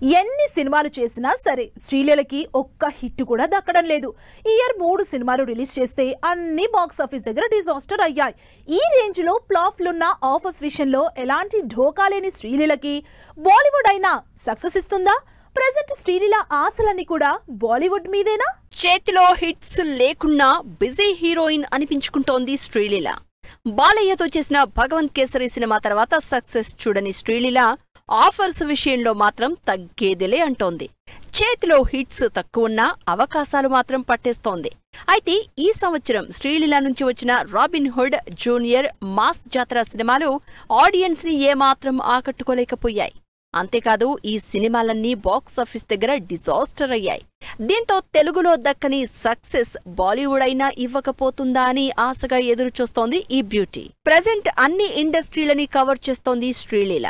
ఎన్ని సినిమాలు చేసినా సరే శ్రీలీలకి ఒక్క హిట్ కూడా దక్కడం లేదు. ఈ ఇయర్ 3 సినిమాలు రిలీజ్ చేస్తే అన్ని బాక్స్ ఆఫీస్ దగ్గర డిజాస్టర్ అయ్యాయి. ఈ రేంజ్ లో ఫ్లాప్లున్న ఆఫర్స్ విషయంలో ఎలాంటి ఢోకా లేని శ్రీలీలకి బాలీవుడ్ అయినా సక్సెస్ ఇస్తుందా? ప్రెజెంట్ శ్రీలీల ఆశలన్నీ కూడా బాలీవుడ్ మీదేనా? చేతిలో హిట్స్ లేకున్నా బిజీ హీరోయిన్ అనిపించుకుంటోంది శ్రీలీల. బాలయ్యతో చేసిన భగవంత్ కేసరి సినిమా తర్వాత సక్సెస్ చూడని శ్రీలీల ఆఫర్స్ విషయంలో మాత్రం తగ్గేదిలే అంటోంది. చేతిలో హిట్స్ తక్కువున్నా అవకాశాలు మాత్రం పట్టేస్తోంది. అయితే ఈ సంవత్సరం శ్రీలీల నుంచి వచ్చిన రాబిన్ హుడ్, జూనియర్, మాస్ జాతర సినిమాలు ఆడియన్స్ ని ఏమాత్రం ఆకట్టుకోలేకపోయాయి. అంతేకాదు ఈ సినిమాలన్నీ బాక్సాఫీస్ దగ్గర డిజాస్టర్ అయ్యాయి. దీంతో తెలుగులో దక్కని సక్సెస్ బాలీవుడ్ అయినా ఇవ్వకపోతుందా అని ఆశగా ఎదురుచూస్తోంది ఈ బ్యూటీ. ప్రెజెంట్ అన్ని ఇండస్ట్రీలని కవర్ చేస్తోంది శ్రీలీల.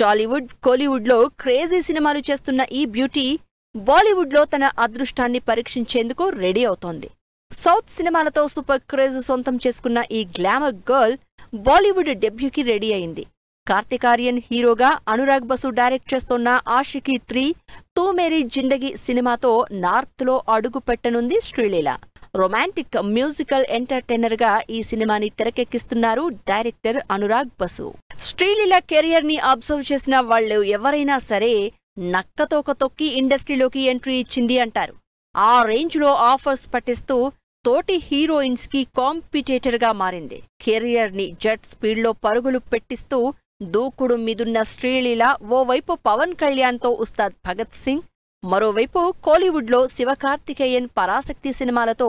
టాలీవుడ్, కోలీవుడ్ లో క్రేజీ సినిమాలు చేస్తున్న ఈ బ్యూటీ బాలీవుడ్ లో తన అదృష్టాన్ని పరీక్షించేందుకు రెడీ అవుతోంది. సౌత్ సినిమాలతో సూపర్ క్రేజ్ సొంతం చేసుకున్న ఈ గ్లామర్ గర్ల్ బాలీవుడ్ డెబ్యూకి రెడీ అయింది. కార్తిక్ ఆర్యన్ హీరోగా, అనురాగ్ బసు డైరెక్ట్ చేస్తోన్న ఆషికీ 3 తూ మేరీ జిందగీ సినిమాతో నార్త్ లో అడుగు పెట్టనుంది శ్రీలీల. రొమాంటిక్ మ్యూజికల్ ఎంటర్టైనర్ గా ఈ సినిమాని తెరకెక్కిస్తున్నారు డైరెక్టర్ అనురాగ్ బసు. శ్రీలీల కెరియర్ ని అబ్జర్వ్ చేసిన వాళ్ళు ఎవరైనా సరే నక్కతోక తొక్కి ఇండస్ట్రీలోకి ఎంట్రీ ఇచ్చింది అంటారు. ఆ రేంజ్ లో ఆఫర్స్ పట్టిస్తూ తోటి హీరోయిన్స్ కి కాంపిటేటర్ గా మారింది. కెరియర్ ని జెట్ స్పీడ్ లో పరుగులు పెట్టిస్తూ దూకుడు మీదున్న శ్రీలీల ఓవైపు పవన్ కళ్యాణ్ తో ఉస్తాద్ భగత్ సింగ్, మరోవైపు కోలీవుడ్ లో శివకార్తికేయన్, పరాశక్తి సినిమాలతో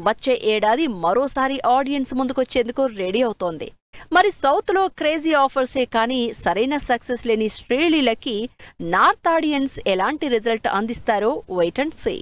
వచ్చే ఏడాది మరోసారి ఆడియన్స్ ముందుకొచ్చేందుకు రెడీ అవుతోంది. మరి సౌత్ లో క్రేజీ ఆఫర్సే కానీ సరైన సక్సెస్ లేని శ్రీలీలకి నార్త్ ఆడియన్స్ ఎలాంటి రిజల్ట్ అందిస్తారో వెయిట్ అండ్ సీ.